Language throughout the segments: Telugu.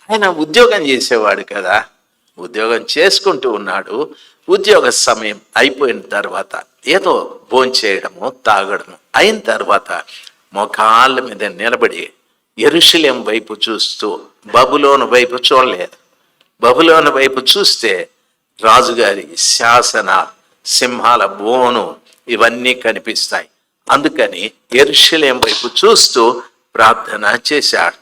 ఆయన ఉద్యోగం చేసేవాడు కదా, ఉద్యోగం చేసుకుంటూ ఉన్నాడు. ఉద్యోగ సమయం అయిపోయిన తర్వాత ఏదో భోంచేయడము తాగడము అయిన తర్వాత మోకాళ్ళ మీద నిలబడి యెరూషలేము వైపు చూస్తూ, బబులోను వైపు చూడలేదు. బబులోను వైపు చూస్తే రాజుగారి శాసన సింహాల బోను ఇవన్నీ కనిపిస్తాయి. అందుకని యెరూషలేము వైపు చూస్తూ ప్రార్థన చేశాడు.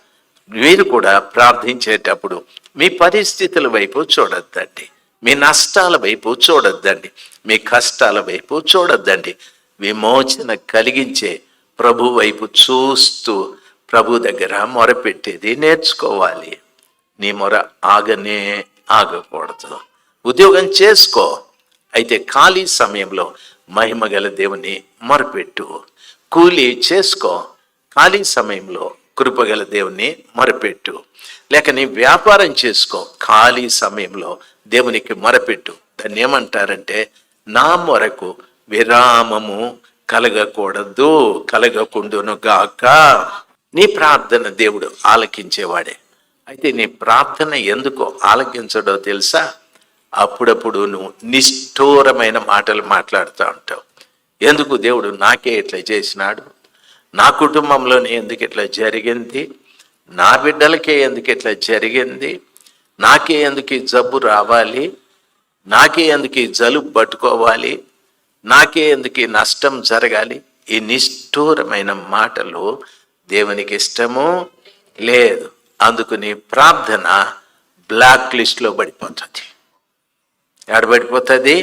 మీరు కూడా ప్రార్థించేటప్పుడు మీ పరిస్థితుల వైపు చూడొద్దండి, మీ నష్టాల వైపు చూడొద్దండి, మీ కష్టాల వైపు చూడొద్దండి. విమోచన కలిగించే ప్రభు వైపు చూస్తూ ప్రభు దగ్గర మొరపెట్టేది నేర్చుకోవాలి. నీ మొర ఆగనే ఆగకూడదు. ఉద్యోగం చేసుకో, అయితే ఖాళీ సమయంలో మహిమగల దేవుని మొరపెట్టు. కూలీ చేసుకో, ఖాళీ సమయంలో కృపగల దేవుని మొరపెట్టు. లేక నీ వ్యాపారం చేసుకో, ఖాళీ సమయంలో దేవునికి మొరపెట్టు. దాన్ని ఏమంటారంటే, నా మొరకు విరామము కలగకూడదు, కలగకుండును గాక. నీ ప్రార్థన దేవుడు ఆలకించేవాడే. అయితే నీ ప్రార్థన ఎందుకో ఆలకించడో తెలుసా? అప్పుడప్పుడు నువ్వు నిష్ఠూరమైన మాటలు మాట్లాడుతూ ఉంటావు. ఎందుకు దేవుడు నాకే ఇట్లా చేసినాడు, నా కుటుంబంలోనే ఎందుకు ఇట్లా జరిగింది, నా బిడ్డలకే ఎందుకు ఇట్లా జరిగింది, నాకే ఎందుకు ఈ జబ్బు రావాలి, నాకే ఎందుకు ఈ జలుబు పట్టుకోవాలి, నాకే ఎందుకు ఈ నష్టం జరగాలి. ఈ నిష్ఠూరమైన మాటలు దేవునికి ఇష్టము లేదు. అందుకు నీ ప్రార్థన బ్లాక్ లిస్ట్లో పడిపోతుంది. ఎడబడిపోతుంది.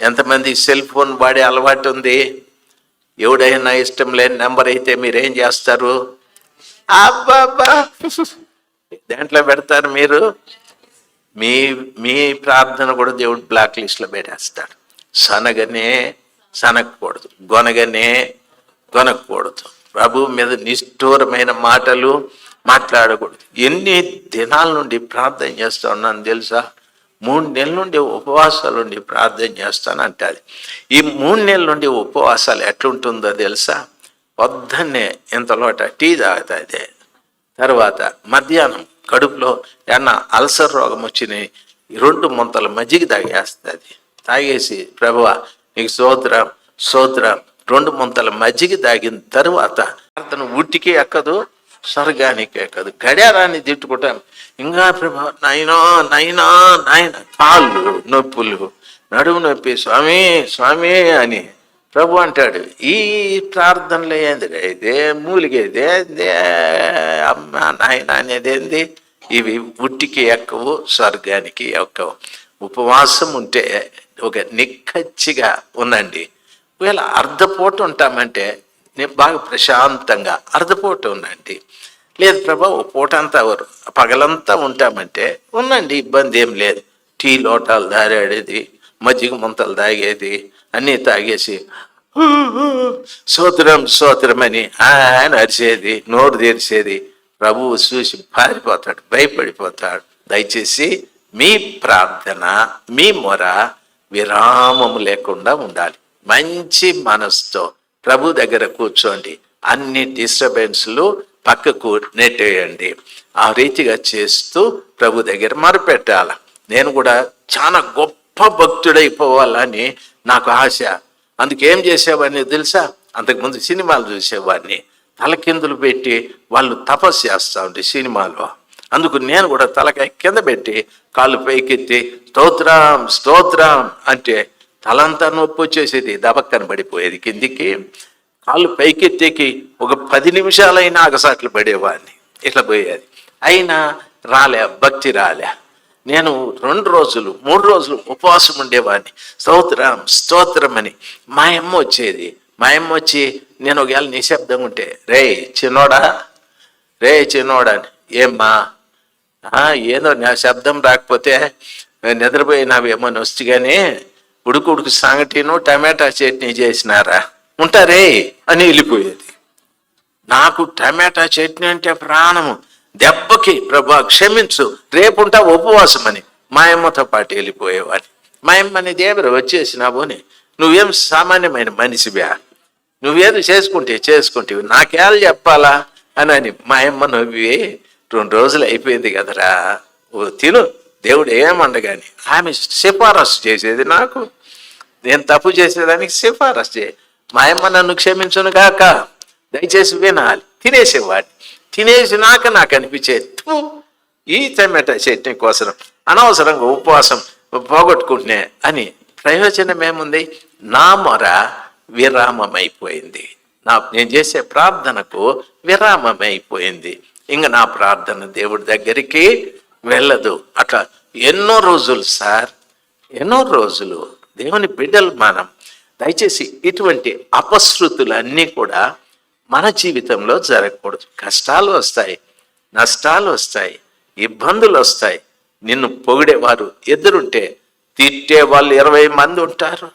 ఎంతమంది సెల్ ఫోన్ వాడే అలవాటు ఉంది? ఎవడైనా ఇష్టం లేని నెంబర్ అయితే మీరేం చేస్తారు? అబ్బాబ్బా దాంట్లో పెడతారు. మీరు మీ మీ ప్రార్థన కూడా దేవుడు బ్లాక్ లిస్ట్లో పెట్టేస్తాడు. సనగనే సనగకూడదు, గొనగనే గొనకూడదు. ప్రభు మీద నిష్ఠూరమైన మాటలు మాట్లాడకూడదు. ఎన్ని దినాల నుండి ప్రార్థన చేస్తా ఉన్నాను తెలుసా? 3 నెలల నుండి ఉపవాసాలు నుండి ప్రార్థన చేస్తాను అంటారు. ఈ 3 నెలల నుండి ఉపవాసాలు ఎట్లుంటుందో తెలుసా? పొద్దున్నే ఇంతలోట టీ తాగుతుంది, తర్వాత మధ్యాహ్నం కడుపులో ఏమన్నా అల్సర్ రోగం వచ్చినాయి 2 ముంతల మజ్జిగ తాగేస్తుంది. తాగేసి ప్రభువా నీకు స్తోత్రం స్తోత్రం 2 ముంతల మజ్జిగ తాగిన తర్వాత అతను ఉట్టికి ఎక్కదు, స్వర్గానికి ఎక్కదు. గడియారాన్ని తిట్టుకుంటాను, ఇంకా ప్రభా నాయనా నాయనా నాయన, కాళ్ళు నొప్పులు, నడుము నొప్పి, స్వామి స్వామి అని ప్రభు అంటాడు. ఈ ప్రార్థనలో ఏంది ఇదే మూలిగేదే అమ్మ నాయన అనేది ఏంది? ఇవి ఉట్టికి ఎక్కవు, స్వర్గానికి ఎక్కవు. ఉపవాసం ఉంటే ఒక నిక్కచ్చిగా ఉండండి. ఒకవేళ అర్ధపూట ఉంటామంటే నేను బాగా ప్రశాంతంగా అర్ధపూట ఉండండి. లేదు ప్రభా ఓ పూట అంతా పగలంతా ఉంటామంటే ఉండండి, ఇబ్బంది ఏం లేదు. టీ లోటాలు దారాడేది, మజ్జిగ ముంతలు తాగేది అన్నీ తాగేసి స్తోత్రం స్తోత్రం అని ఆయన అరిచేది, నోరు తెరిచేది. ప్రభువు చూసి పారిపోతాడు, భయపడిపోతాడు. దయచేసి మీ ప్రార్థన మీ మొర విరామము లేకుండా ఉండాలి. మంచి మనసుతో ప్రభు దగ్గర కూర్చోండి. అన్ని డిస్టర్బెన్స్లు పక్కకు నెట్టేయండి. ఆ రీతిగా చేస్తూ ప్రభు దగ్గర మొరపెట్టాల. నేను కూడా చాలా గొప్ప భక్తుడైపోవాలని నాకు ఆశ. అందుకేం చేసేవాడిని తెలుసా? అంతకుముందు సినిమాలు చూసేవాడిని. తలకిందులు పెట్టి వాళ్ళు తపస్సు చేస్తూ ఉంటే సినిమాలో, అందుకు నేను కూడా తలకాయ కింద పెట్టి కాళ్ళు పైకెత్తి స్తోత్రం స్తోత్రం అంటే తలంతా నొప్పి వచ్చేసేది, దబక్కన పడిపోయేది కిందికి. కాళ్ళు పైకెత్తేకి ఒక 10 నిమిషాలైనా అగసాట్లు పడేవాడిని, ఇట్లా పోయేది. అయినా రాలే, భక్తి రాలే. నేను 2 రోజులు 3 రోజులు ఉపవాసం ఉండేవాడిని. స్తోత్రం స్తోత్రం అని మా అమ్మ వచ్చేది. మా అమ్మ వచ్చి నేను ఒకవేళ నిశ్శబ్దంగా ఉంటే, రే చిన్నోడా రే చిన్నోడా అని, ఏమ్మా ఏదో నా శబ్దం రాకపోతే నిద్రపోయినావేమో వస్తే కానీ ఉడుకు సంగటిను టమాటా చట్నీ చేసినారా ఉంటారే అని వెళ్ళిపోయేది. నాకు టమాటా చట్నీ అంటే ప్రాణము. దెబ్బకి ప్రభా క్షమించు, రేపుంటా ఉపవాసం అని మా అమ్మతో పాటు వెళ్ళిపోయేవాడిని. మా అమ్మని దేవుడు వచ్చేసినావు అని, నువ్వేం సామాన్యమైన మనిషివా, నువ్వేదో చేసుకుంటేవి నాకేళ్ళు చెప్పాలా అని మా అమ్మ నవ్వి 2 రోజులు అయిపోయింది కదరా, ఓ తిను, దేవుడు ఏమండగాని. ఆమె సిఫారసు చేసేది నాకు, నేను తప్పు చేసేదానికి సిఫారసు చేయ. మా అమ్మ నన్ను క్షమించును గాక, దయచేసి వినాలి. తినేసేవాడిని. తినేసినాక నాకు అనిపించేది, ఈ టమాటా చట్నీ కోసం అనవసరంగా ఉపవాసం పోగొట్టుకుంటున్నా అని. ప్రయోజనం ఏముంది? నా మొర విరామమైపోయింది. నేను చేసే ప్రార్థనకు విరామమైపోయింది. ఇంకా నా ప్రార్థన దేవుడి దగ్గరికి వెళ్ళదు. అట్లా ఎన్నో రోజులు సార్, ఎన్నో రోజులు దేవుని బిడ్డలు మనం. దయచేసి ఇటువంటి అపశృతులు అన్నీ కూడా మన జీవితంలో జరగకూడదు. కష్టాలు వస్తాయి, నష్టాలు వస్తాయి, ఇబ్బందులు వస్తాయి. నిన్ను పొగిడేవారు ఎదురుంటే తిట్టే వాళ్ళు 20 మంది ఉంటారు.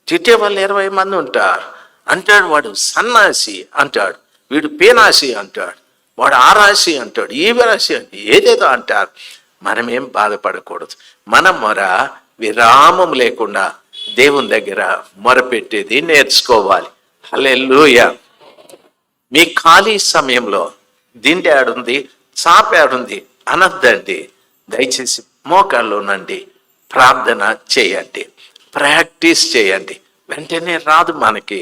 తిట్టే వాళ్ళు 20 మంది ఉంటారు. అంటాడు వాడు సన్నాసి అంటాడు, వీడు పీనాసి అంటాడు, వాడు ఆ రాశి అంటాడు, ఈ రాశి అంటే ఏదేదో అంటారు. మనమేం బాధపడకూడదు. మన మొర విరామం లేకుండా దేవుని దగ్గర మొరపెట్టేది నేర్చుకోవాలి. హల్లెలూయా. మీ ఖాళీ సమయంలో దిండి ఆడుంది, చాపాడుంది అనద్దండి. దయచేసి మోకాల్లోనండి ప్రార్థన చేయండి, ప్రాక్టీస్ చేయండి. వెంటనే రాదు మనకి,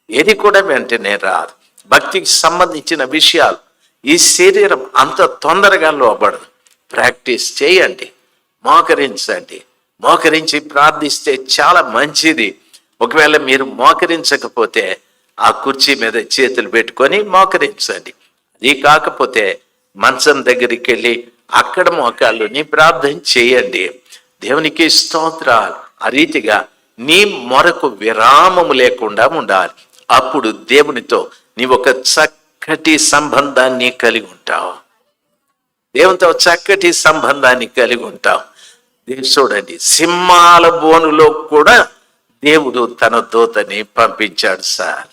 ఏది కూడా వెంటనే రాదు. భక్తికి సంబంధించిన విషయాలు ఈ శరీరం అంత తొందరగా లోబడదు. ప్రాక్టీస్ చేయండి, మోకరించండి. మోకరించి ప్రార్థిస్తే చాలా మంచిది. ఒకవేళ మీరు మోకరించకపోతే ఆ కుర్చీ మీద చేతులు పెట్టుకొని మోకరించండి. అది కాకపోతే మంచం దగ్గరికి వెళ్ళి అక్కడ మోకాళ్ళుని ప్రార్థన చేయండి. దేవునికి స్తోత్రాలు. ఆ రీతిగా నీ మొరకు విరామము లేకుండా ఉండాలి. అప్పుడు దేవునితో నీవు ఒక చక్కటి సంబంధాన్ని కలిగి ఉంటావు. దేవునితో చక్కటి సంబంధాన్ని కలిగి ఉంటావు. చూడండి, సింహాల బోనులో కూడా దేవుడు తన దూతని పంపించాడు సార్.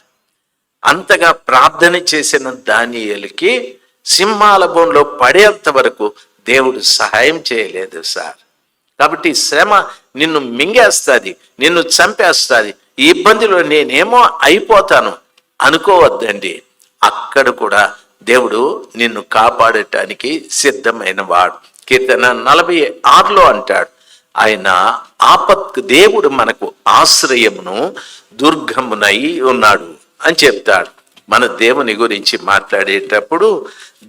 అంతగా ప్రార్థన చేసిన దానియేలుకి సింహాల బోన్లో పడేంత వరకు దేవుడు సహాయం చేయలేదు సార్. కాబట్టి శ్రమ నిన్ను మింగేస్తుంది, నిన్ను చంపేస్తుంది. ఈ ఇబ్బందిలో నేనేమో అయిపోతాను అనుకోవద్దండి. అక్కడ కూడా దేవుడు నిన్ను కాపాడటానికి సిద్ధమైన వాడు. కీర్తన 46లో అంటాడు, ఆయన దేవుడు మనకు ఆశ్రయమును దుర్గమునై ఉన్నాడు అని చెప్తాడు. మన దేవుని గురించి మాట్లాడేటప్పుడు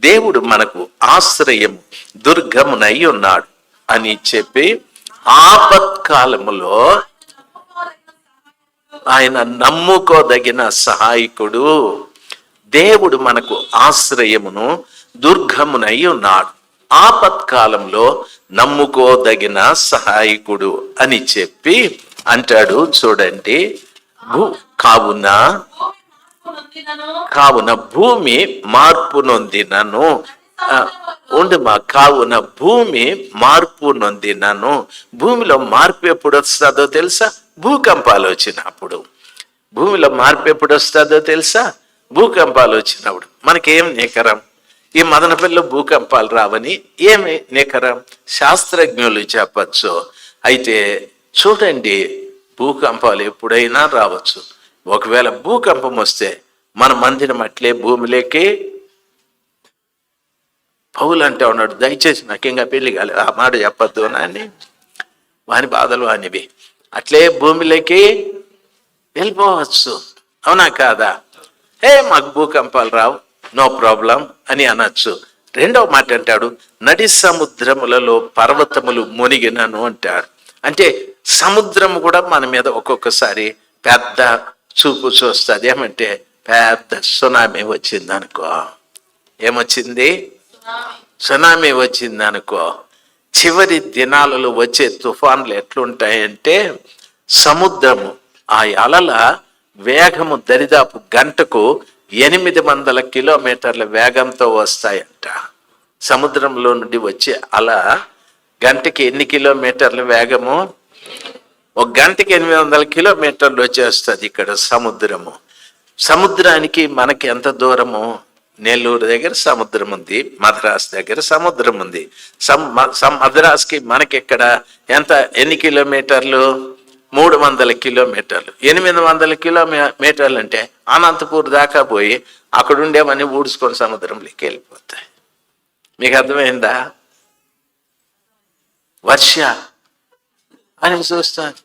దేవుడు మనకు ఆశ్రయం దుర్గమునై ఉన్నాడు అని చెప్పి, ఆపత్కాలములో ఆయన నమ్ముకోదగిన సహాయకుడు. దేవుడు మనకు ఆశ్రయమును దుర్గమునై ఉన్నాడు, ఆపత్కాలంలో నమ్ముకోదగిన సహాయకుడు అని చెప్పి అంటాడు. చూడండి, కావున భూమి మార్పు నొందినను కావున భూమి మార్పు నొందినను. భూమిలో మార్పు ఎప్పుడు వస్తుందో తెలుసా? భూకంపాలు వచ్చినప్పుడు. భూమిలో మార్పు ఎప్పుడు వస్తుందో తెలుసా? భూకంపాలు వచ్చినప్పుడు. మనకేం నికరం? ఈ మదనపల్లిలో భూకంపాలు రావని ఏమి నికరం? శాస్త్రజ్ఞులు చెప్పచ్చు. అయితే చూడండి, భూకంపాలు ఎప్పుడైనా రావచ్చు. ఒకవేళ భూకంపం వస్తే మన మందిరం అట్లే భూమిలోకి. పౌలు అంటే ఉన్నాడు, దయచేసి నాకు ఇంకా పెళ్లి కాలేదు, ఆ మాట చెప్పద్దు అని. వాని బాధలు అనివి అట్లే భూమిలోకి వెళ్ళిపోవచ్చు. అవునా కాదా? మాకు భూకంపాలు రావు, నో ప్రాబ్లం అని అనొచ్చు. రెండవ మాట అంటాడు, నడి సముద్రములలో పర్వతములు మునిగినను అంటాడు. అంటే సముద్రం కూడా మన మీద ఒక్కొక్కసారి పెద్ద చూపు చూస్తుంది. ఏమంటే పెద్ద సునామీ వచ్చింది అనుకో. ఏమొచ్చింది? సునామీ వచ్చింది అనుకో. చివరి దినాలలో వచ్చే తుఫాన్లు ఎట్లుంటాయంటే, సముద్రము ఆ అలల వేగము దరిదాపు గంటకు 800 కిలోమీటర్ల వేగంతో వస్తాయంట. సముద్రంలో నుండి వచ్చే అల గంటకి ఎన్ని కిలోమీటర్ల వేగము? ఒక గంటకి 800 కిలోమీటర్లు వచ్చేస్తుంది ఇక్కడ సముద్రము. సముద్రానికి మనకి ఎంత దూరము? నెల్లూరు దగ్గర సముద్రం ఉంది, మద్రాస్ దగ్గర సముద్రం ఉంది. మద్రాస్కి మనకి ఎక్కడ ఎన్ని కిలోమీటర్లు? 300 కిలోమీటర్లు. 800 కిలోమీటర్లు అంటే అనంతపూర్ దాకా పోయి అక్కడుండేవన్నీ ఊడ్చుకొని సముద్రంలోకి వెళ్ళిపోతాయి. మీకు అర్థమైందా? వర్ష అని చూస్తాను,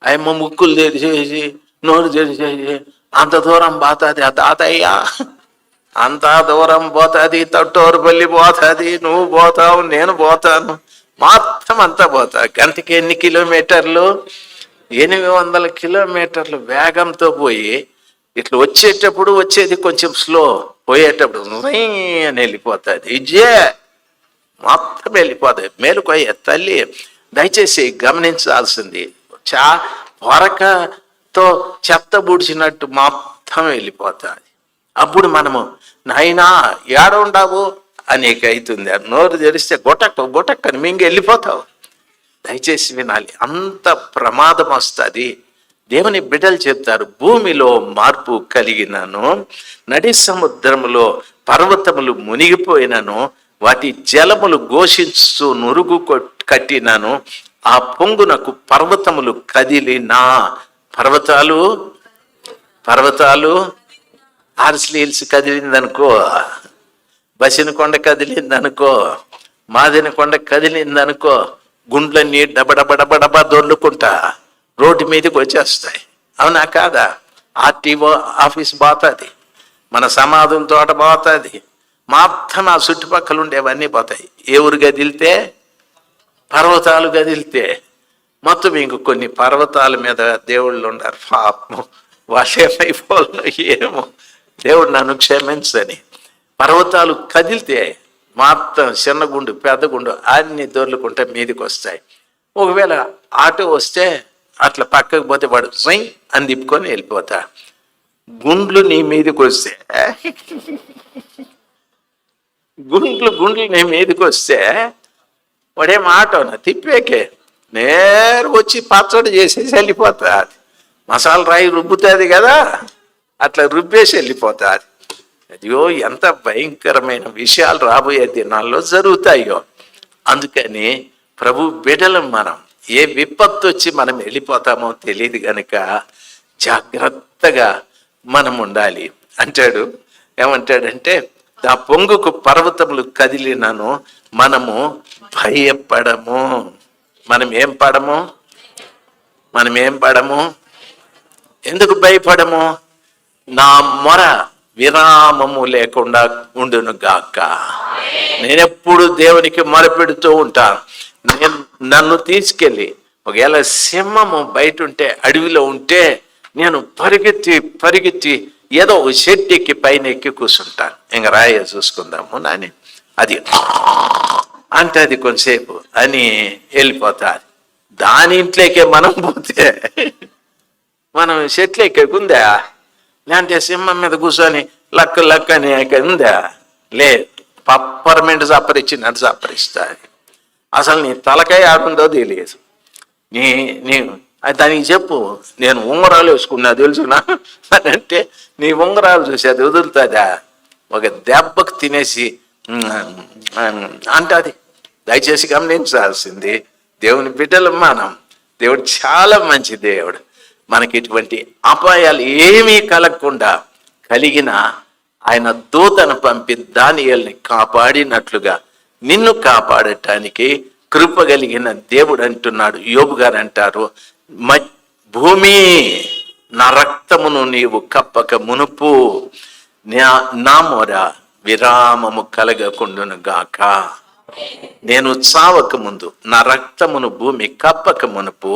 ఆయమ్మ ముక్కులు తెరిచేసి నోరు తెరిచేసి అంత దూరం పోతుంది ఆ తాతయ్య, అంత దూరం పోతుంది, తట్టోరుపల్లి పోతుంది, నువ్వు పోతావు నేను పోతాను, మొత్తం అంతా పోతా. గంటకి ఎన్ని కిలోమీటర్లు? 800 కిలోమీటర్లు వేగంతో పోయి ఇట్లా వచ్చేటప్పుడు వచ్చేది కొంచెం స్లో, పోయేటప్పుడు అని వెళ్ళిపోతుంది. ఇజే మొత్తం వెళ్ళిపోతుంది. మేలుకోయ్యే తల్లి, దయచేసి గమనించాల్సింది, పొరకతో చెత్త బుడిచినట్టు మొత్తం వెళ్ళిపోతుంది. అప్పుడు మనము నాయనా ఏడుండావు అనేక అవుతుంది. నోరు తెరిస్తే గొటక్కని మింగి వెళ్ళిపోతావు. దయచేసి వినాలి, అంత ప్రమాదం వస్తుంది. దేవుని బిడ్డలు చెప్తారు, భూమిలో మార్పు కలిగినను, నడి సముద్రములో పర్వతములు మునిగిపోయినను, వాటి జలములు ఘోషిస్తూ నురుగు కట్టినాను, ఆ పొంగునకు పర్వతములు కదిలినా. పర్వతాలు హార్స్లీ హిల్స్ కదిలిందనుకో, బసిన కొండ కదిలిందనుకో, మాదిన కొండ కదిలిందనుకో, గుండ్లన్నీ డబడబడబడబా దొర్లుకుంటా రోడ్డు మీదకి వచ్చేస్తాయి. అవునా కాదా? ఆర్టీఓ ఆఫీస్ పోతుంది, మన సమాధుల తోట పోతుంది, మొత్తం ఆ చుట్టుపక్కల ఉండేవన్నీ పోతాయి. ఏ ఊరు గదిలితే? పర్వతాలు గదిలితే మొత్తం ఇంక కొన్ని పర్వతాల మీద దేవుళ్ళు ఉన్నారు, పాపం వాళ్ళేమైపోలో ఏమో, దేవుడు నన్ను క్షమించని. పర్వతాలు కదిలితే మొత్తం చిన్నగుండు పెద్దగుండు అన్ని దొర్లుకుంటే మీదకి వస్తాయి. ఒకవేళ ఆటో వస్తే అట్లా పక్కకు పోతే వాడు సై అని తిప్పుకొని వెళ్ళిపోతా. గుండ్లు నీ మీదకి వస్తే గుండ్లు నీ మీదకి వస్తే వాడేం ఆటోనా తిప్పేకే నేరు వచ్చి పచ్చడి చేసేసి వెళ్ళిపోతా. మసాలా రాయి రుబ్బుతుంది కదా, అట్లా రుబ్బేసి వెళ్ళిపోతుంది. అయ్యో ఎంత భయంకరమైన విషయాలు రాబోయే దినాల్లో జరుగుతాయో. అందుకని ప్రభు బిడ్డలం మనం, ఏ విపత్తు వచ్చి మనం వెళ్ళిపోతామో తెలియదు కనుక జాగ్రత్తగా మనం ఉండాలి. అంటాడు, ఏమంటాడంటే, ఆ పొంగుకు పర్వతములు కదిలినను మనము భయపడము. మనం ఏం పడము? ఎందుకు భయపడము? నా మొర విరామము లేకుండా ఉండును గాక. నేనెప్పుడు దేవునికి మొరపెడుతూ ఉంటాను. నన్ను తీసుకెళ్ళి ఒకవేళ సింహము బయట ఉంటే, అడవిలో ఉంటే, నేను పరిగెత్తి ఏదో ఒక చెట్టు ఎక్కి పైన ఎక్కి కూర్చుంటాను. ఇంక రాయ చూసుకుందాము నాని, అది అంటే అది కొంతసేపు అని వెళ్ళిపోతాది. దాని ఇంట్లోకే మనం పోతే మనం చెట్లు ఎక్కేకుందా? లేదంటే సింహం మీద కూర్చొని లక్క అని ఉందా? లేదు, పప్పర్మెంట్ సప్పరిచ్చినట్టు సప్పరిస్తుంది. అసలు నీ తలకాయ ఆడుందో తెలియదు. నీ దానికి చెప్పు, నేను ఉంగరాలు వేసుకున్నా తెలుసునా అంటే, నీ ఉంగరాలు చూసి అది వదులుతుందా? ఒక దెబ్బకు తినేసి అంటది. దయచేసి గమనించాల్సింది, దేవుని బిడ్డలు మనం. దేవుడు చాలా మంచి దేవుడు. మనకి ఇటువంటి అపాయాలు ఏమీ కలగకుండా కలిగిన ఆయన దూతను పంపి దానియేలుని కాపాడినట్లుగా నిన్ను కాపాడటానికి కృప కలిగిన దేవుడు అంటున్నాడు. యోబు గారు అంటారు, భూమి నా రక్తమును నీవు కప్పక మునుపు నా మొర విరామము కలగకుండును గాక. నేను చావక ముందు నా రక్తమును భూమి కప్పక మునుపు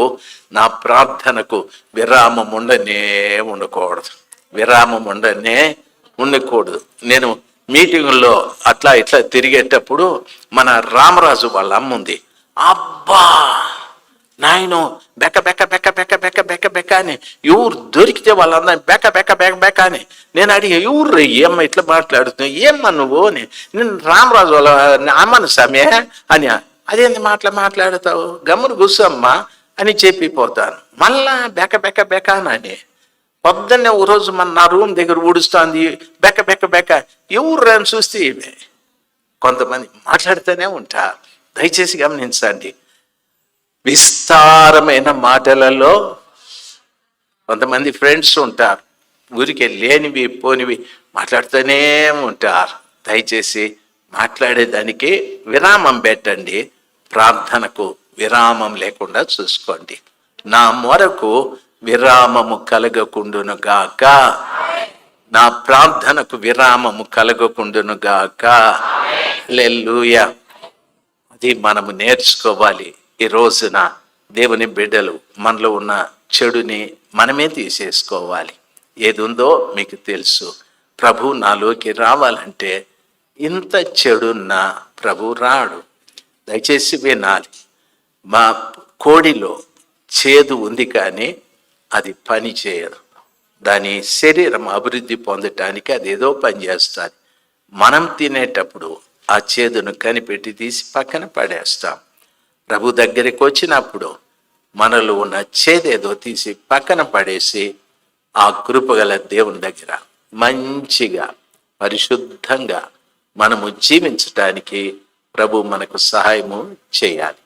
నా ప్రార్థనకు విరామం ఉండకూడదు. నేను మీటింగుల్లో అట్లా ఇట్లా తిరిగేటప్పుడు మన రామరాజు వాళ్ళ అమ్మ ఉంది. అబ్బా నాయను బెక్క బెక్క బెక్క బెక్క బెక్క బెక్క బెక్క అని ఎవరు దొరికితే వాళ్ళందరూ బెక్క బెక్క బెక్క బెక్క అని. నేను అడిగి, ఎవరు ఏమ్మ ఇట్లా మాట్లాడుతున్నావు, ఏమ్మా నువ్వు అని. నేను రామరాజు వాళ్ళ అమ్మను సమయ అని. అదేంది మాట్లాడతావు, గమ్మును కూర్చోమ్మా అని చెప్పిపోతాను. మళ్ళా బెక్క బెక్క బెక్క అని. పొద్దున్నే ఒక రోజు నా రూమ్ దగ్గర ఊడుస్తుంది, బెక్క బెక్క బెక్క. ఎవరు అని చూస్తే ఇవే కొంతమంది మాట్లాడుతూనే ఉంటారు. దయచేసి గమనించండి, విస్తారమైన మాటలలో కొంతమంది ఫ్రెండ్స్ ఉంటారు, ఊరికే లేనివి పోనివి మాట్లాడుతూనే ఉంటారు. దయచేసి మాట్లాడేదానికి విరామం పెట్టండి, ప్రార్థనకు విరామం లేకుండా చూసుకోండి. నా మొరకు విరామము కలగకుండును గాక, నా ప్రార్థనకు విరామము కలగకుండును గాక. హల్లెలూయా. అది మనము నేర్చుకోవాలి. ఈ రోజున దేవుని బిడ్డలు మనలో ఉన్న చెడుని మనమే తీసేసుకోవాలి. ఏది ఉందో మీకు తెలుసు. ప్రభు నాలోకి రావాలంటే ఇంత చెడున్న ప్రభు రాడు. దయచేసి వినాలి. మా కోడిలో చేదు ఉంది కానీ అది పని చేయదు. దాని శరీరం అభివృద్ధి పొందటానికి అది ఏదో పని చేస్తుంది. మనం తినేటప్పుడు ఆ చేదును కనిపెట్టి తీసి పక్కన పడేస్తాం. ప్రభు దగ్గరికి వచ్చినప్పుడు మనలో ఉన్న చేదేదో తీసి పక్కన పడేసి ఆ కృపగల దేవుని దగ్గర మంచిగా పరిశుద్ధంగా మనము జీవించటానికి ప్రభు మనకు సహాయము చేయాలి.